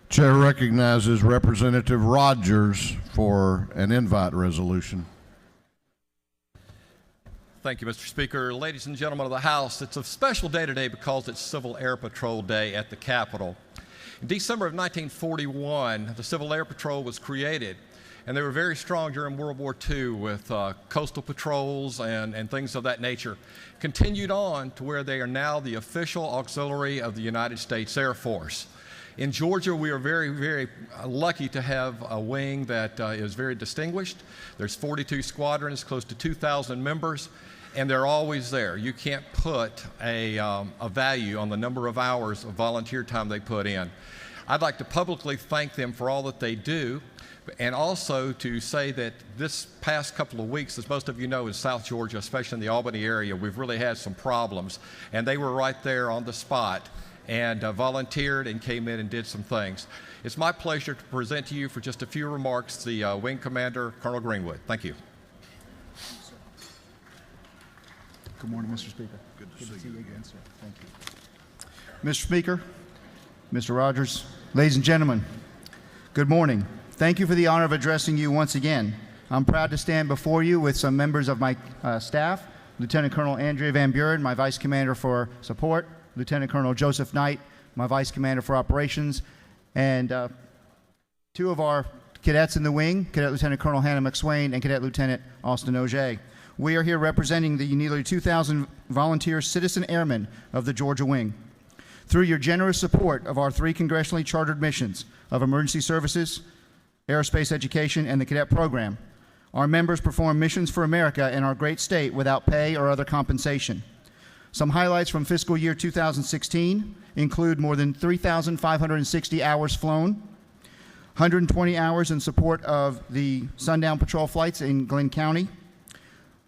Chair recognizes Representative Rogers for an invite resolution. Thank you, Mr. Speaker. Ladies and gentlemen of the House, it's a special day today because it's Civil Air Patrol Day at the Capitol. In December of 1941, the Civil Air Patrol was created, and they were very strong during World War II with coastal patrols and things of that nature. Continued on to where they are now the official auxiliary of the United States Air Force. In Georgia, we are very, very lucky to have a wing that is very distinguished. There's 42 squadrons, close to 2,000 members, and they're always there. You can't put a value on the number of hours of volunteer time they put in. I'd like to publicly thank them for all that they do, and also to say that this past couple of weeks, as most of you know, in South Georgia, especially in the Albany area, we've really had some problems, and they were right there on the spot and volunteered and came in and did some things. It's my pleasure to present to you for just a few remarks the Wing Commander, Colonel Greenwood. Thank you. Good morning, Mr. Speaker. Good to see you again, sir. Thank you. Mr. Speaker, Mr. Rogers, ladies and gentlemen, good morning. Thank you for the honor of addressing you once again. I'm proud to stand before you with some members of my staff, Lieutenant Colonel Andrea Van Buren, my Vice Commander for Support, Lieutenant Colonel Joseph Knight, my Vice Commander for Operations, and two of our cadets in the wing, Cadet Lieutenant Colonel Hannah McSwain and Cadet Lieutenant Austin Auger. We are here representing the nearly 2,000 volunteer citizen airmen of the Georgia Wing. Through your generous support of our 3 congressionally chartered missions of emergency services, aerospace education, and the cadet program, our members perform missions for America in our great state without pay or other compensation. Some highlights from fiscal year 2016 include more than 3,560 hours flown, 120 hours in support of the sundown patrol flights in Glynn County,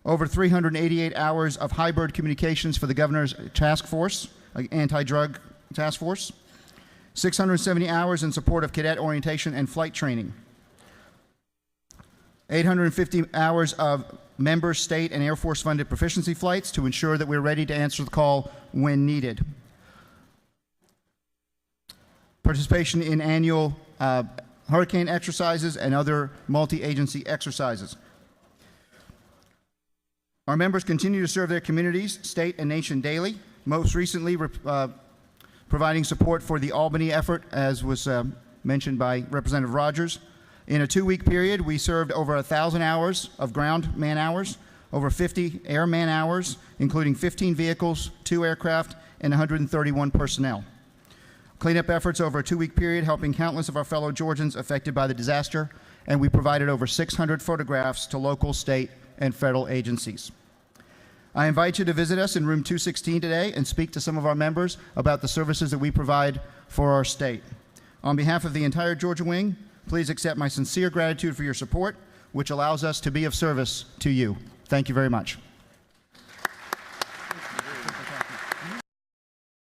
over 388 hours of hybrid communications for the governor's task force, anti-drug task force, 670 hours in support of cadet orientation and flight training, 850 hours of member, state, and Air Force funded proficiency flights to ensure that we're ready to answer the call when needed. Participation in annual hurricane exercises and other multi-agency exercises. Our members continue to serve their communities, state, and nation daily, most recently providing support for the Albany effort, as was mentioned by Representative Rogers. In a 2-week period, we served over 1,000 hours of ground man hours, over 50 air man hours, including 15 vehicles, 2 aircraft, and 131 personnel. Cleanup efforts over a 2-week period, helping countless of our fellow Georgians affected by the disaster, and we provided over 600 photographs to local, state, and federal agencies. I invite you to visit us in room 216 today and speak to some of our members about the services that we provide for our state. On behalf of the entire Georgia Wing, please accept my sincere gratitude for your support, which allows us to be of service to you. Thank you very much.